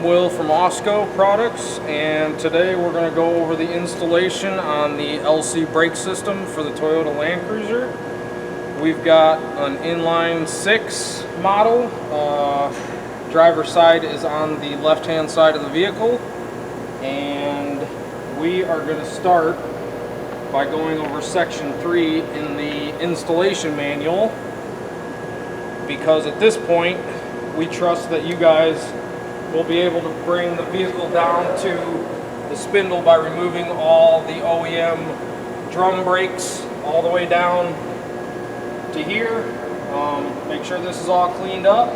Will from Osco Products, and today we're going to go over the installation on the LC brake system for the Toyota Land Cruiser. We've got an inline 6 model. Driver's side is on the left hand side of the vehicle, and we are going to start by going over section 3 in the installation manual, because at this point we trust that you guys will be able to bring the vehicle down to the spindle by removing all the OEM drum brakes all the way down to here. Make sure this is all cleaned up.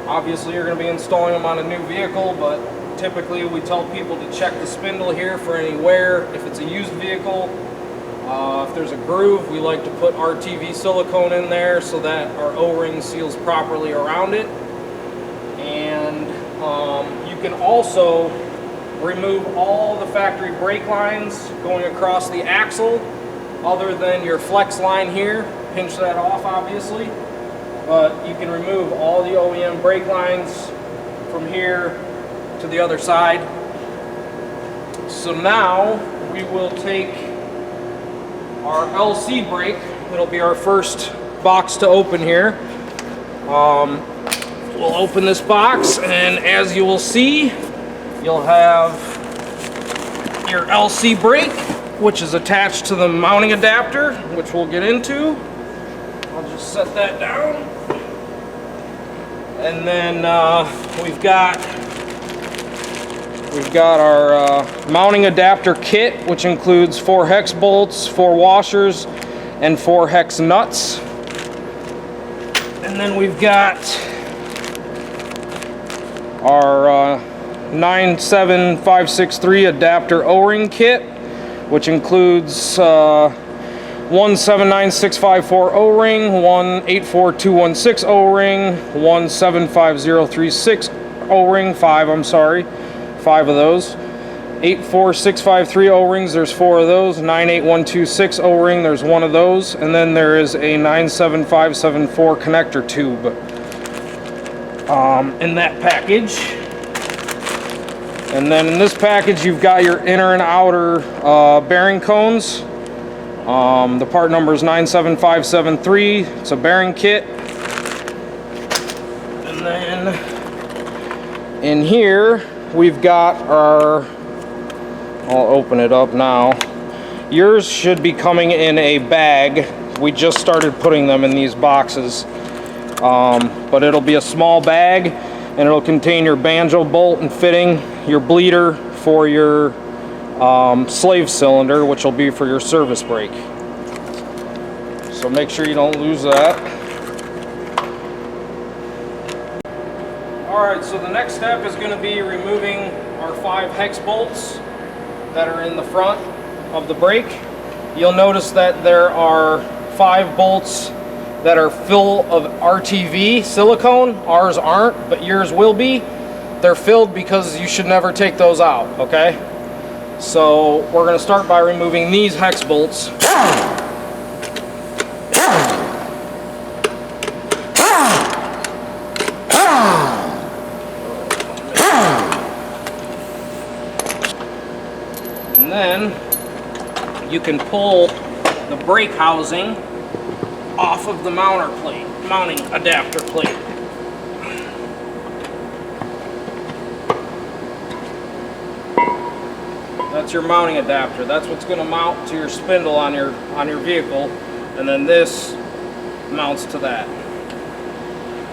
Obviously you're going to be installing them on a new vehicle, but typically we tell people to check the spindle here for any wear. If it's a used vehicle, if there's a groove, we like to put RTV silicone in there so that our O-ring seals properly around it. And you can also remove all the factory brake lines going across the axle other than your flex line here. Pinch that off, obviously, but you can remove all the OEM brake lines from here to the other side. So now we will take our LC brake. It'll be our first box to open here. We'll open this box, and as you will see, you'll have your LC brake, which is attached to the mounting adapter, which we'll get into. I'll just set that down. And then we've got our mounting adapter kit, which includes 4 hex bolts, 4 washers, and 4 hex nuts. And then we've got our 97563 adapter O-ring kit, which includes 179654 O-ring, 184216 O-ring, 175036 O-ring, 5 of those. 84653 O-rings, there's 4 of those. 98126 O-ring, there's 1 of those. And then there is a 97574 connector tube in that package. And then in this package you've got your inner and outer bearing cones. The part number is 97573. It's a bearing kit. And then in here we've got our, I'll open it up now. Yours should be coming in a bag. We just started putting them in these boxes. But it'll be a small bag, and it'll contain your banjo bolt and fitting, your bleeder for your slave cylinder, which will be for your service brake. So make sure you don't lose that. Alright, so the next step is going to be removing our 5 hex bolts that are in the front of the brake. You'll notice that there are 5 bolts that are full of RTV silicone. Ours aren't, but yours will be. They're filled because you should never take those out, okay? So we're going to start by removing these hex bolts. And then you can pull the brake housing off of the mounting adapter plate. That's your mounting adapter. That's what's going to mount to your spindle on your vehicle, and then this mounts to that.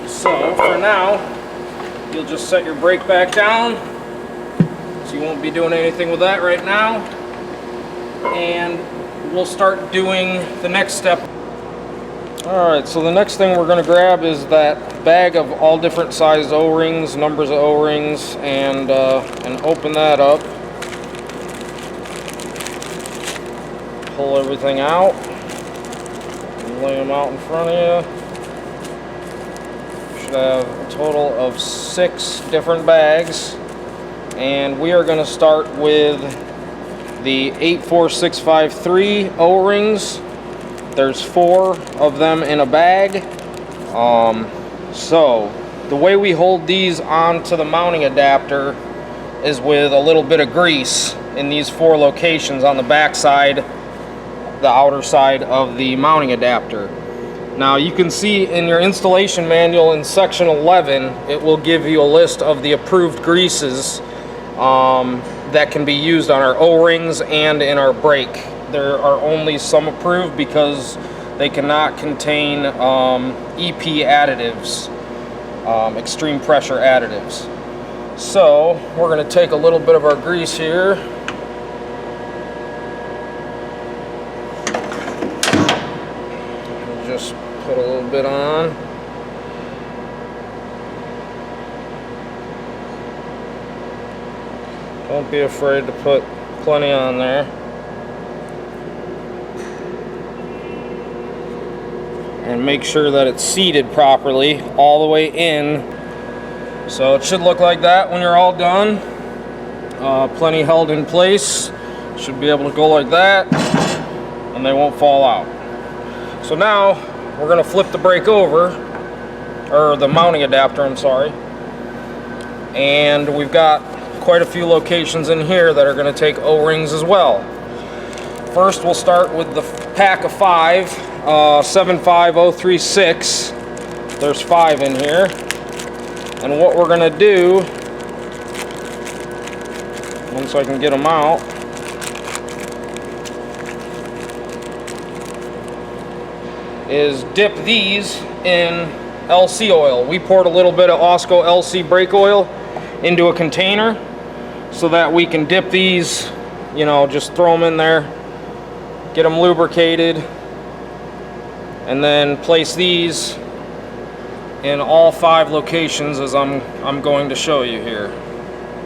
So for now, you'll just set your brake back down. So you won't be doing anything with that right now, and we'll start doing the next step. Alright, so the next thing we're going to grab is that bag of all different sized O-rings, numbers of O-rings, and open that up. Pull everything out and lay them out in front of you. You should have a total of 6 different bags, and we are going to start with the 84653 O-rings. There's 4 of them in a bag. So The way we hold these onto the mounting adapter is with a little bit of grease in these 4 locations on the back side, the outer side of the mounting adapter. Now you can see in your installation manual in section 11, it will give you a list of the approved greases that can be used on our O-rings and in our brake. There are only some approved because they cannot contain EP additives, extreme pressure additives. So we're going to take a little bit of our grease here. Just put a little bit on. Don't be afraid to put plenty on there. And make sure that it's seated properly all the way in. So it should look like that when you're all done. Plenty held in place. Should be able to go like that, and they won't fall out. So now we're going to flip the brake over, or the mounting adapter, I'm sorry. And we've got quite a few locations in here that are going to take O-rings as well. First, we'll start with the pack of 5, 75036. There's 5 in here. And what we're going to do, once I can get them out, is dip these in LC oil. We poured a little bit of Osco LC brake oil into a container so that we can dip these, you know, just throw them in there, get them lubricated, and then place these in all 5 locations as I'm going to show you here.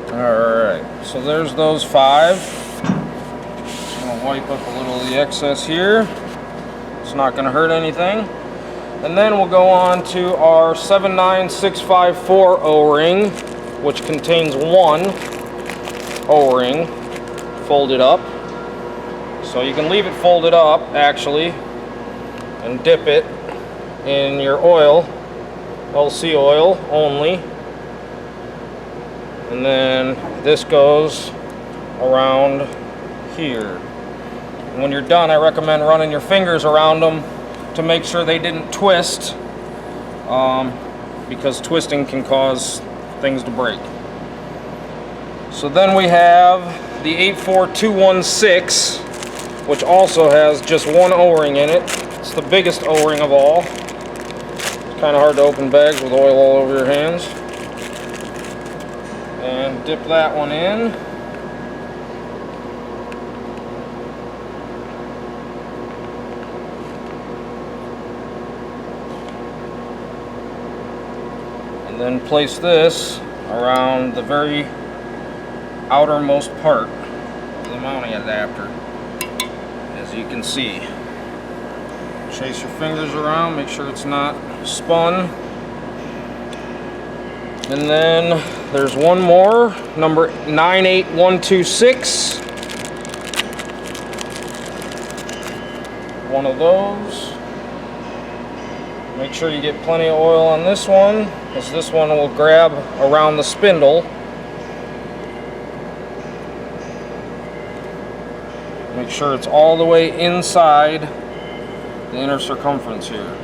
Alright, so there's those 5. Just gonna wipe up a little of the excess here. It's not going to hurt anything. And then we'll go on to our 79654 O-ring, which contains 1 O-ring folded up. So you can leave it folded up actually and dip it in your oil, LC oil only. And then this goes around here. When you're done, I recommend running your fingers around them to make sure they didn't twist, because twisting can cause things to break. So then we have the 84216, which also has just 1 O-ring in it. It's the biggest O-ring of all. It's kind of hard to open bags with oil all over your hands. And dip that one in. And then place this around the very outermost part of the mounting adapter, as you can see. Chase your fingers around, make sure it's not spun. And then there's one more, number 98126. One of those. Make sure you get plenty of oil on this one, because this one will grab around the spindle. Make sure it's all the way inside the inner circumference here.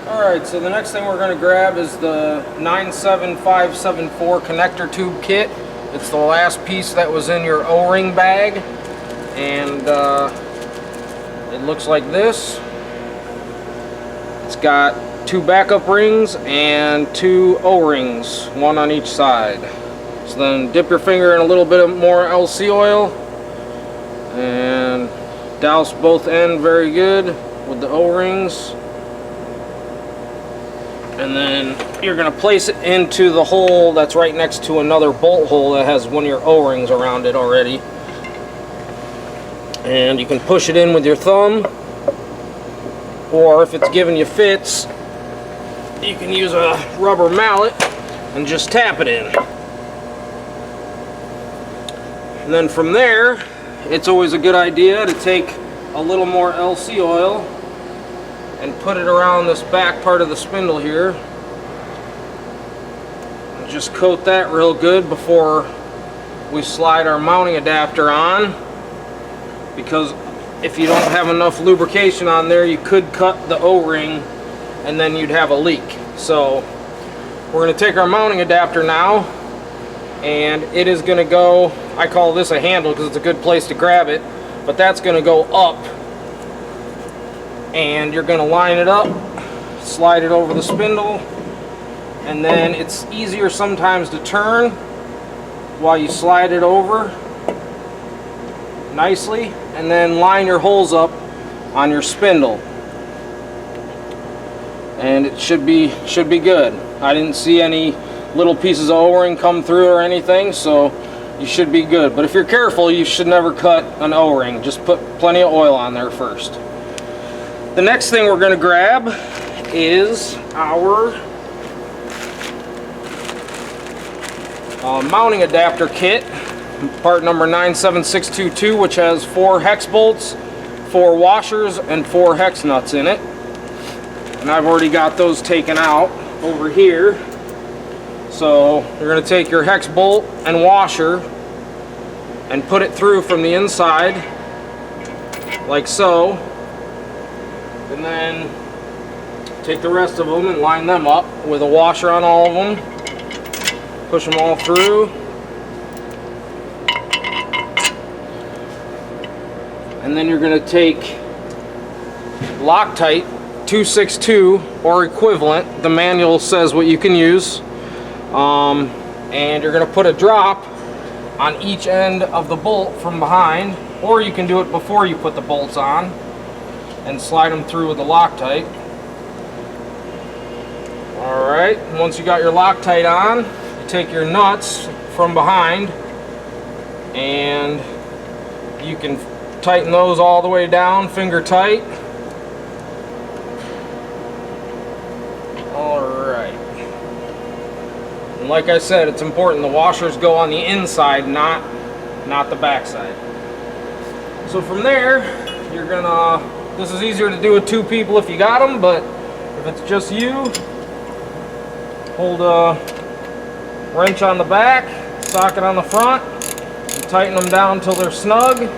Alright, so the next thing we're going to grab is the 97574 connector tube kit. It's the last piece that was in your O-ring bag, and it looks like this. It's got 2 backup rings and 2 O-rings, 1 on each side. So then dip your finger in a little bit more LC oil and douse both ends very good with the O-rings. And then you're going to place it into the hole that's right next to another bolt hole that has one of your O-rings around it already. And you can push it in with your thumb, or if it's giving you fits, you can use a rubber mallet and just tap it in. And then from there, it's always a good idea to take a little more LC oil and put it around this back part of the spindle here. And just coat that real good before we slide our mounting adapter on, because if you don't have enough lubrication on there, you could cut the O-ring and then you'd have a leak. So we're going to take our mounting adapter now, and it is going to go, I call this a handle because it's a good place to grab it, but that's going to go up, and you're going to line it up, slide it over the spindle, and then it's easier sometimes to turn while you slide it over nicely, and then line your holes up on your spindle, and it should be good. I didn't see any little pieces of O-ring come through or anything, so you should be good. But if you're careful, you should never cut an O-ring. Just put plenty of oil on there first. The next thing we're going to grab is our mounting adapter kit, part number 97622, which has 4 hex bolts, 4 washers, and 4 hex nuts in it. And I've already got those taken out over here. So you're going to take your hex bolt and washer and put it through from the inside like so, and then take the rest of them and line them up with a washer on all of them. Push them all through, and then you're going to take Loctite 262 or equivalent. The manual says what you can use, and you're going to put a drop on each end of the bolt from behind, or you can do it before you put the bolts on and slide them through with the Loctite. Alright, once you got your Loctite on, you take your nuts from behind and you can tighten those all the way down, finger tight. Alright. And like I said, it's important the washers go on the inside, not the back side. So from there, you're gonna, this is easier to do with 2 people if you got them, but if it's just you, hold a wrench on the back, socket on the front, and tighten them down until they're snug.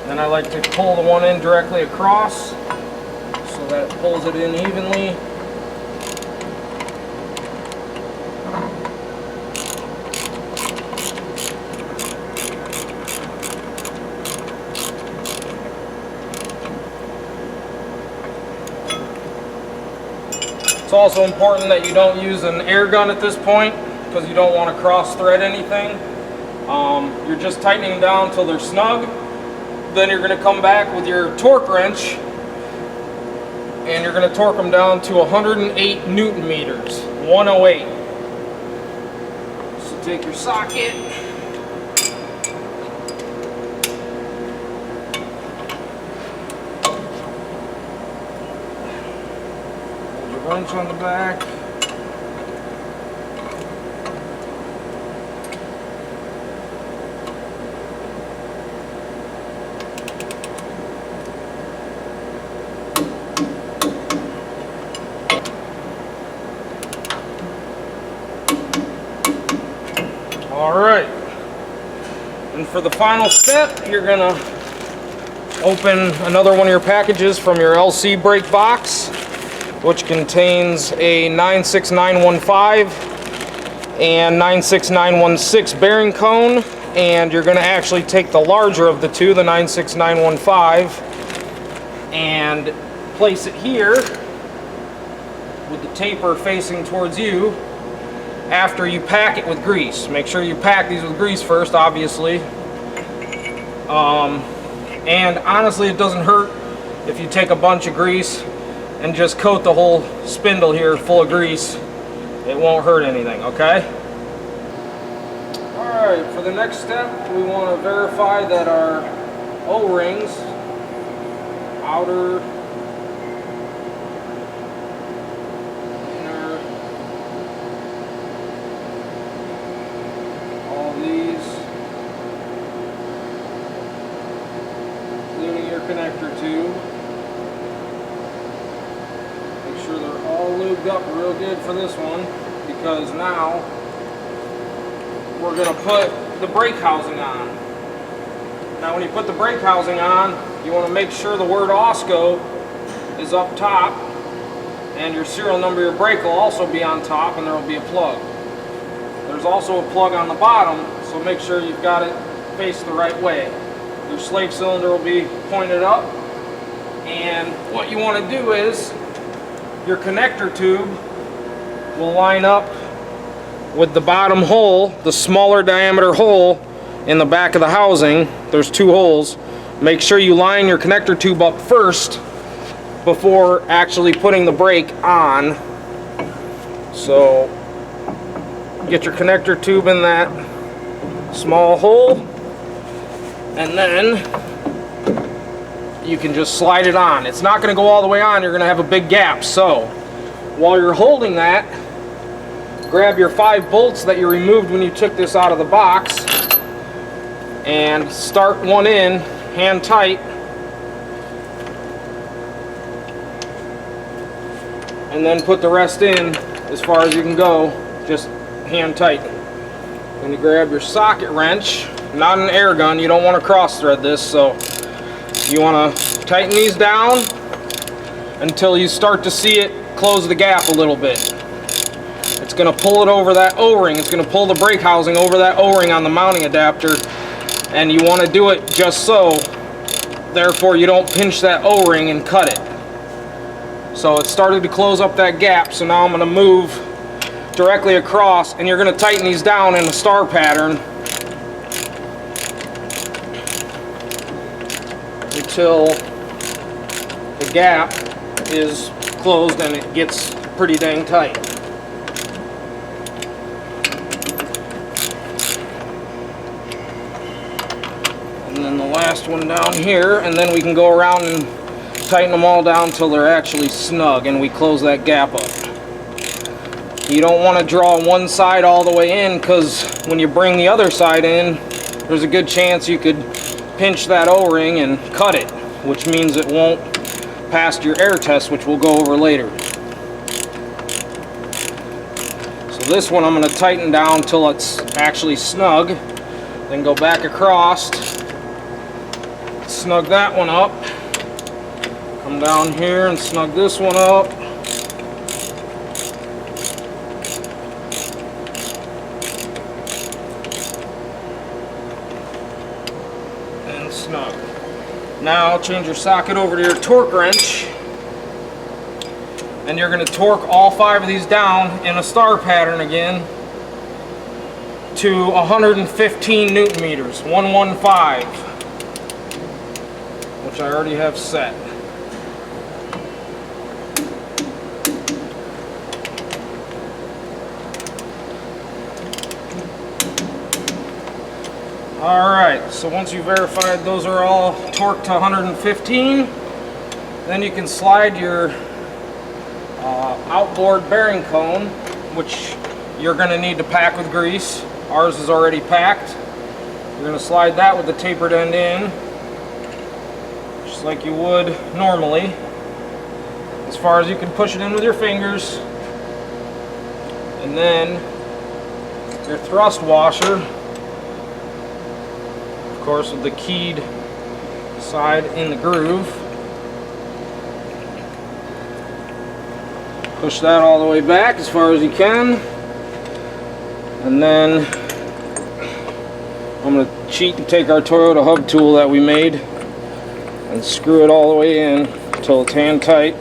Then I like to pull the one in directly across so that it pulls it in evenly. It's also important that you don't use an air gun at this point, because you don't want to cross thread anything. You're just tightening them down until they're snug. Then you're going to come back with your torque wrench and you're going to torque them down to 108 Newton meters, 108. So take your socket, hold your wrench on the back, Alright, and for the final step, you're going to open another one of your packages from your LC brake box, which contains a 96915 and 96916 bearing cone, and you're going to actually take the larger of the two, the 96915, and place it here with the taper facing towards you. After you pack it with grease, make sure you pack these with grease first, obviously. And honestly, it doesn't hurt if you take a bunch of grease and just coat the whole spindle here full of grease. It won't hurt anything, okay? Alright, for the next step, we want to verify that our O-rings, outer, inner, all these, including your connector tube. Make sure they're all lubed up real good for this one, because now we're going to put the brake housing on. Now when you put the brake housing on, you want to make sure the word OSCO is up top, and your serial number of your brake will also be on top, and there will be a plug. There's also a plug on the bottom, so make sure you've got it faced the right way. Your slave cylinder will be pointed up, and what you want to do is your connector tube will line up with the bottom hole, the smaller diameter hole in the back of the housing. There's two holes. Make sure you line your connector tube up first before actually putting the brake on. So get your connector tube in that small hole, and then you can just slide it on. It's not going to go all the way on. You're going to have a big gap. So while you're holding that, grab your 5 bolts that you removed when you took this out of the box and start one in hand tight, and then put the rest in as far as you can go, just hand tight. Then you grab your socket wrench, not an air gun, you don't want to cross thread this, so you want to tighten these down until you start to see it close the gap a little bit. It's going to pull it over that O-ring. It's going to pull the brake housing over that O-ring on the mounting adapter, and you want to do it just so, therefore you don't pinch that O-ring and cut it. So it started to close up that gap, so now I'm going to move directly across, and you're going to tighten these down in a star pattern until the gap is closed and it gets pretty dang tight. And then the last one down here, and then we can go around and tighten them all down until they're actually snug and we close that gap up. You don't want to draw one side all the way in, because when you bring the other side in, there's a good chance you could pinch that O-ring and cut it, which means it won't pass your air test, which we'll go over later. So this one I'm going to tighten down till it's actually snug, then go back across, snug that one up, come down here and snug this one up, and snug. Now change your socket over to your torque wrench, and you're going to torque all 5 of these down in a star pattern again to 115 Newton meters, 115, which I already have set. Alright, so once you verified those are all torqued to 115, then you can slide your outboard bearing cone, which you're going to need to pack with grease. Ours is already packed. You're going to slide that with the tapered end in, just like you would normally, as far as you can push it in with your fingers. And then your thrust washer, of course with the keyed side in the groove. Push that all the way back as far as you can, and then I'm going to cheat and take our Toyota hub tool that we made and screw it all the way in until it's hand tight.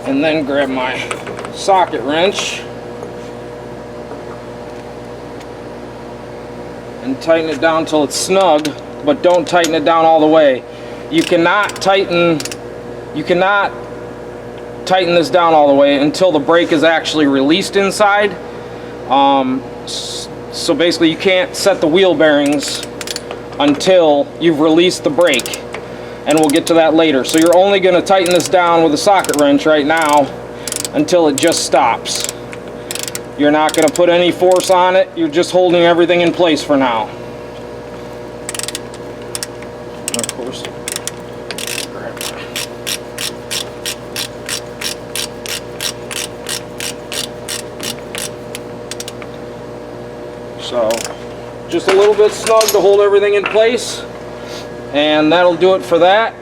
And then grab my socket wrench and tighten it down until it's snug, but don't tighten it down all the way. You cannot tighten this down all the way until the brake is actually released inside. So basically you can't set the wheel bearings until you've released the brake, and we'll get to that later. So you're only going to tighten this down with a socket wrench right now until it just stops. You're not going to put any force on it, you're just holding everything in place for now. Of course. So just a little bit snug to hold everything in place, and that'll do it for that.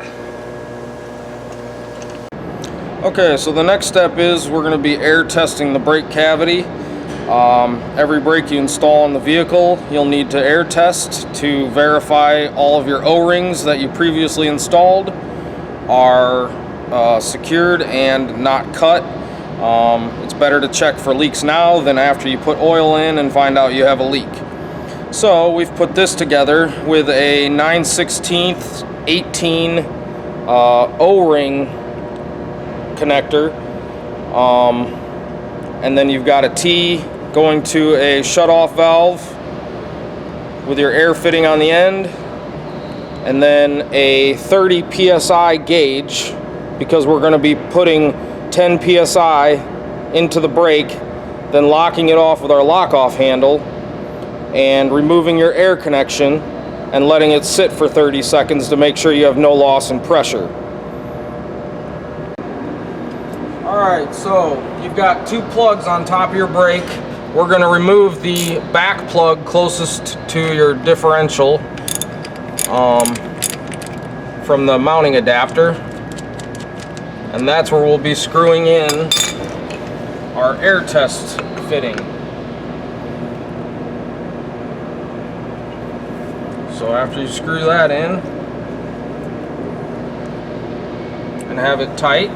Okay, so the next step is we're going to be air testing the brake cavity. Every brake you install in the vehicle, you'll need to air test to verify all of your O-rings that you previously installed are secured and not cut. It's better to check for leaks now than after you put oil in and find out you have a leak. So we've put this together with a 9/16 18 O-ring connector, and then you've got a T going to a shut-off valve with your air fitting on the end, and then a 30 psi gauge, because we're going to be putting 10 psi into the brake, then locking it off with our lock-off handle and removing your air connection and letting it sit for 30 seconds to make sure you have no loss in pressure. Alright, so you've got two plugs on top of your brake. We're going to remove the back plug closest to your differential from the mounting adapter, and that's where we'll be screwing in our air test fitting. So after you screw that in and have it tight,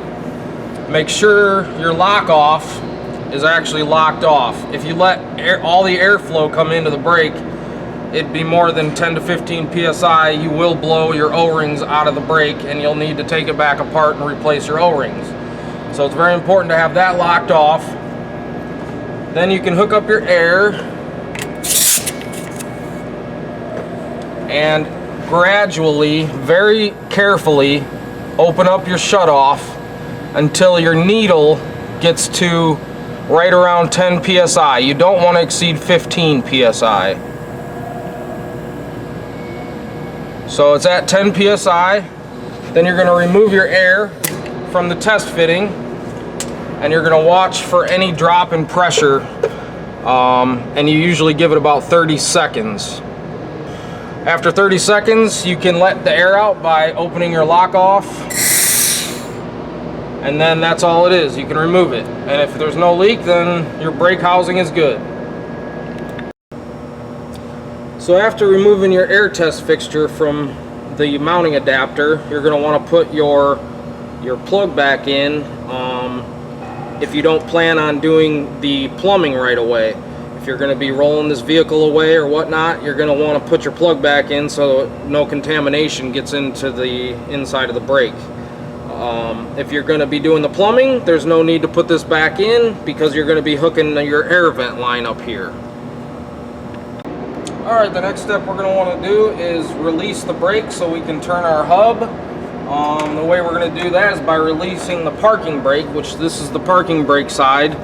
make sure your lock off is actually locked off. If you let all the airflow come into the brake, it'd be more than 10 to 15 psi, you will blow your O-rings out of the brake, and you'll need to take it back apart and replace your O-rings. So it's very important to have that locked off. Then you can hook up your air and gradually, very carefully, open up your shutoff until your needle gets to right around 10 psi. You don't want to exceed 15 psi. So it's at 10 psi. Then you're going to remove your air from the test fitting, and you're going to watch for any drop in pressure, and you usually give it about 30 seconds. After 30 seconds, you can let the air out by opening your lock off, and then that's all it is. You can remove it, and if there's no leak, then your brake housing is good. So after removing your air test fixture from the mounting adapter, you're going to want to put your plug back in if you don't plan on doing the plumbing right away. If you're going to be rolling this vehicle away or whatnot, you're going to want to put your plug back in so no contamination gets into the inside of the brake. If you're going to be doing the plumbing, there's no need to put this back in because you're going to be hooking your air vent line up here. Alright, the next step we're going to want to do is release the brake so we can turn our hub. The way we're going to do that is by releasing the parking brake, which this is the parking brake side.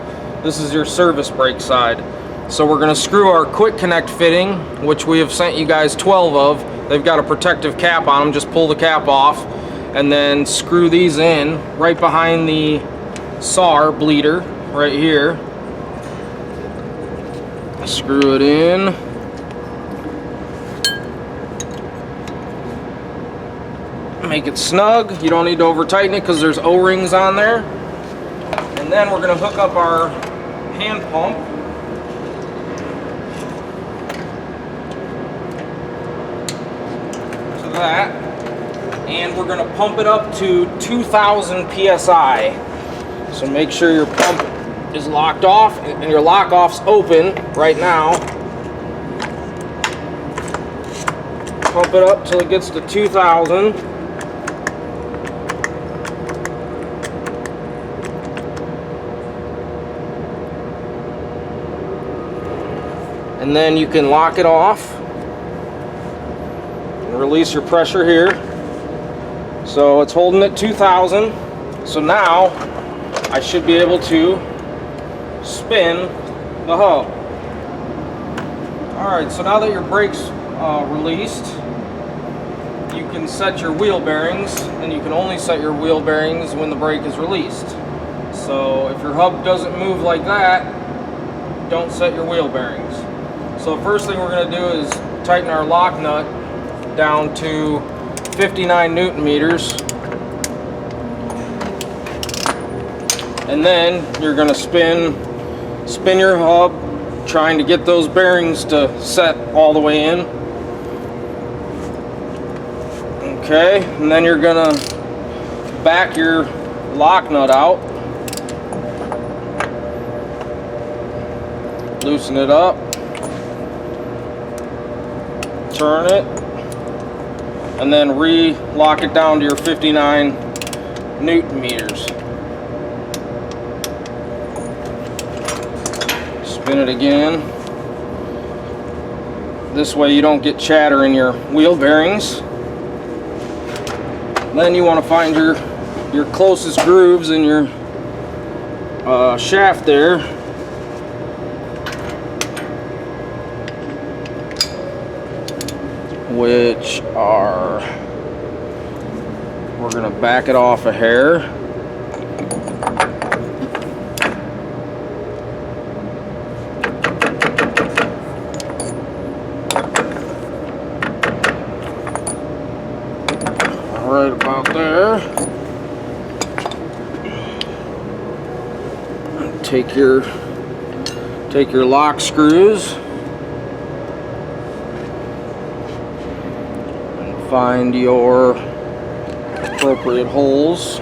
This is your service brake side. So we're going to screw our quick connect fitting, which we have sent you guys 12 of. They've got a protective cap on them. Just pull the cap off and then screw these in right behind the SAR bleeder right here. Screw it in. Make it snug. You don't need to over tighten it because there's O-rings on there. And then we're going to hook up our hand pump. To that. And we're going to pump it up to 2,000 psi. So make sure your pump is locked off and your lock off's open right now. Pump it up till it gets to 2,000. and then you can lock it off and release your pressure here. So it's holding at 2,000. So now I should be able to spin the hub. Alright, so now that your brake's released, you can set your wheel bearings, and you can only set your wheel bearings when the brake is released. So if your hub doesn't move like that, don't set your wheel bearings. So first thing we're going to do is tighten our lock nut down to 59 Newton meters. And then you're going to spin your hub, trying to get those bearings to set all the way in. Okay, and then you're going to back your lock nut out, loosen it up, turn it, and then re-lock it down to your 59 Newton meters. Spin it again. This way you don't get chatter in your wheel bearings. Then you want to find your closest grooves in your shaft there. Which are, we're going to back it off a hair. Right about there. Take your lock screws and find your appropriate holes.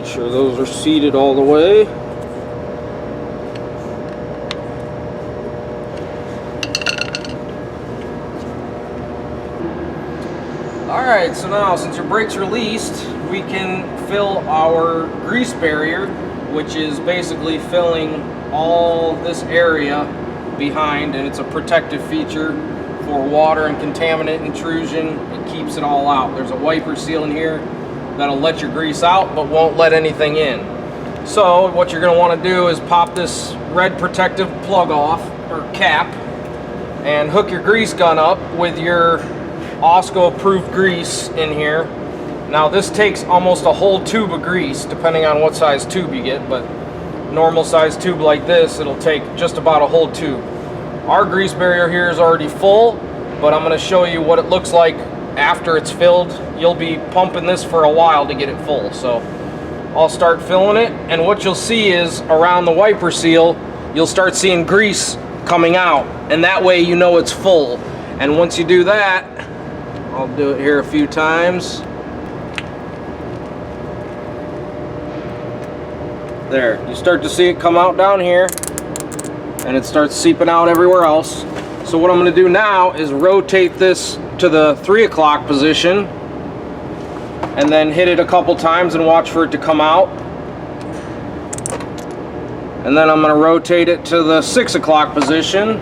Sure those are seated all the way. Alright, so now since your brake's released, we can fill our grease barrier, which is basically filling all this area behind, and it's a protective feature for water and contaminant intrusion. It keeps it all out. There's a wiper seal in here that'll let your grease out but won't let anything in. So what you're going to want to do is pop this red protective plug off, or cap, and hook your grease gun up with your OSCO approved grease in here. Now this takes almost a whole tube of grease depending on what size tube you get, but normal size tube like this, it'll take just about a whole tube. Our grease barrier here is already full, but I'm going to show you what it looks like after it's filled. You'll be pumping this for a while to get it full. So I'll start filling it, and what you'll see is around the wiper seal, you'll start seeing grease coming out, and that way you know it's full. And once you do that, I'll do it here a few times. There, you start to see it come out down here, and it starts seeping out everywhere else. So what I'm going to do now is rotate this to the 3 o'clock position, and then hit it a couple times and watch for it to come out. And then I'm going to rotate it to the 6 o'clock position,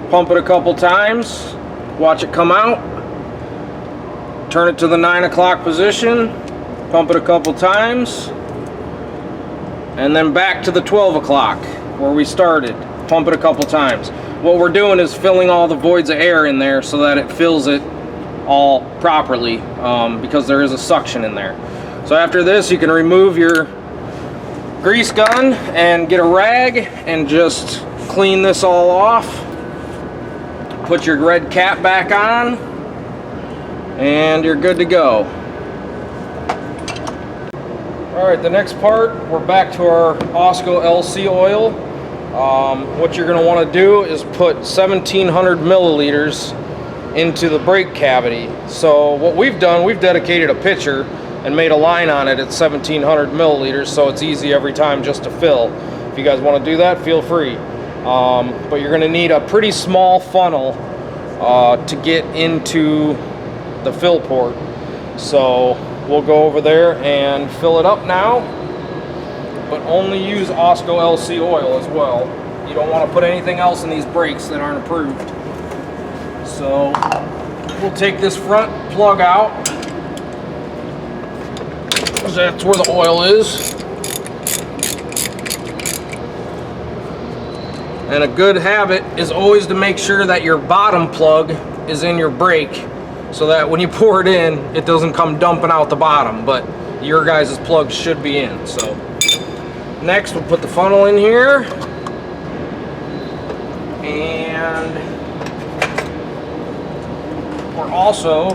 pump it a couple times, watch it come out, turn it to the 9 o'clock position, pump it a couple times, and then back to the 12 o'clock where we started, pump it a couple times. What we're doing is filling all the voids of air in there so that it fills it all properly, because there is a suction in there. So after this, you can remove your grease gun and get a rag and just clean this all off. Put your red cap back on, and you're good to go. Alright, the next part, we're back to our OSCO LC oil. What you're going to want to do is put 1,700 milliliters into the brake cavity. So what we've done, we've dedicated a pitcher and made a line on it at 1,700 milliliters, so it's easy every time just to fill. If you guys want to do that, feel free. But you're going to need a pretty small funnel to get into the fill port. So we'll go over there and fill it up now, but only use Osco LC oil as well. You don't want to put anything else in these brakes that aren't approved. So we'll take this front plug out, because that's where the oil is. And a good habit is always to make sure that your bottom plug is in your brake, so that when you pour it in, it doesn't come dumping out the bottom, but your guys' plug should be in. So next we'll put the funnel in here, and we're also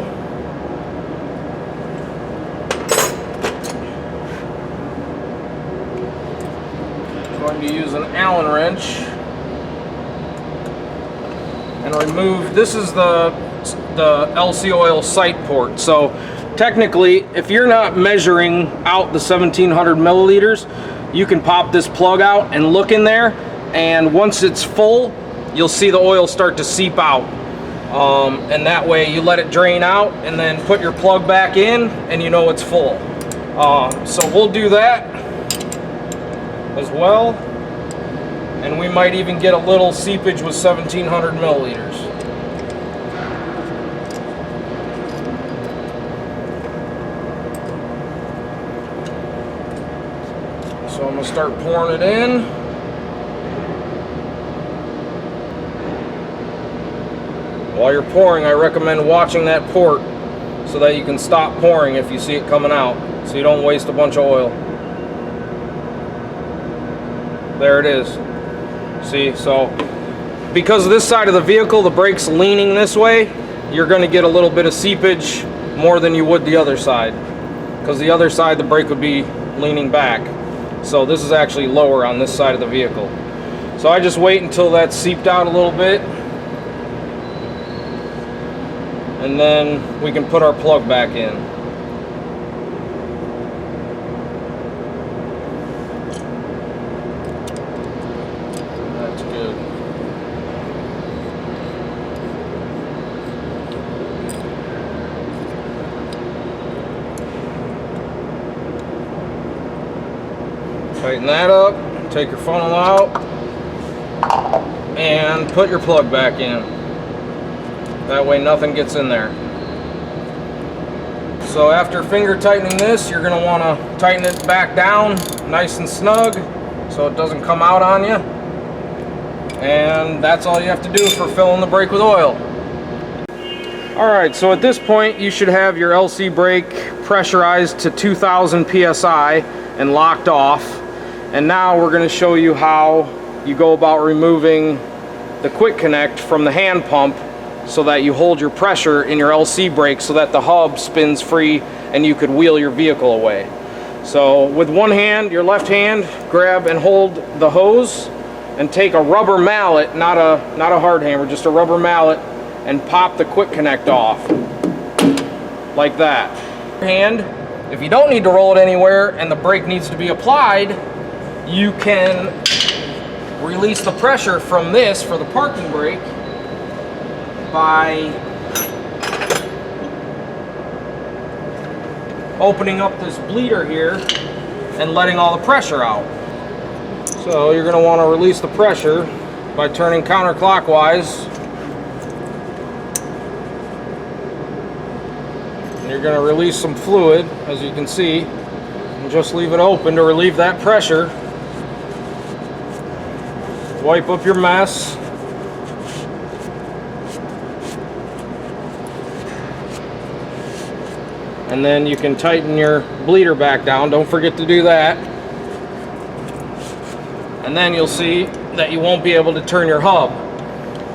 going to use an Allen wrench and remove, this is the LC oil sight port. So technically, if you're not measuring out the 1700 milliliters, you can pop this plug out and look in there, and once it's full, you'll see the oil start to seep out. And that way you let it drain out and then put your plug back in and you know it's full. So we'll do that as well. And we might even get a little seepage with 1700 milliliters. So I'm going to start pouring it in. While you're pouring, I recommend watching that port so that you can stop pouring if you see it coming out, so you don't waste a bunch of oil. There it is. See, so because of this side of the vehicle, the brake's leaning this way, you're going to get a little bit of seepage more than you would the other side, because the other side the brake would be leaning back. So this is actually lower on this side of the vehicle. So I just wait until that's seeped out a little bit, and then we can put our plug back in. Tighten that up, take your funnel out, and put your plug back in. That way nothing gets in there. So after finger tightening this, you're going to want to tighten it back down nice and snug so it doesn't come out on you. And that's all you have to do for filling the brake with oil. Alright, so at this point you should have your LC brake pressurized to 2000 psi and locked off. And now we're going to show you how you go about removing the quick connect from the hand pump so that you hold your pressure in your LC brake so that the hub spins free and you could wheel your vehicle away. So with one hand, your left hand, grab and hold the hose and take a rubber mallet, not a hard hammer, just a rubber mallet, and pop the quick connect off like that. Hand, if you don't need to roll it anywhere and the brake needs to be applied, you can release the pressure from this for the parking brake by opening up this bleeder here and letting all the pressure out. So you're going to want to release the pressure by turning counterclockwise. And you're going to release some fluid, as you can see, and just leave it open to relieve that pressure. Wipe up your mess. And then you can tighten your bleeder back down. Don't forget to do that. And then you'll see that you won't be able to turn your hub.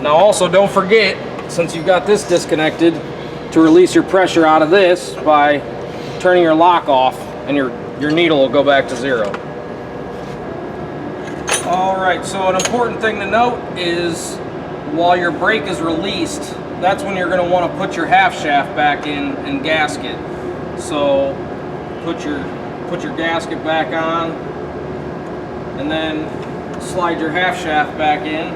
Now also don't forget, since you've got this disconnected, to release your pressure out of this by turning your lock off, and your needle will go back to zero. Alright, so an important thing to note is while your brake is released, that's when you're going to want to put your half shaft back in and gasket. So put your gasket back on, and then slide your half shaft back in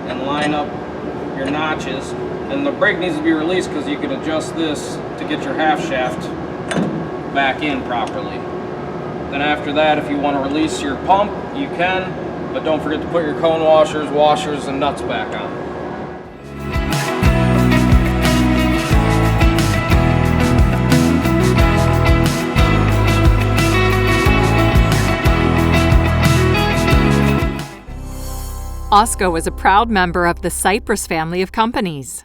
and line up your notches. And the brake needs to be released because you can adjust this to get your half shaft back in properly. Then after that, if you want to release your pump, you can, but don't forget to put your cone washers, and nuts back on. OSCO is a proud member of the Cypress family of companies.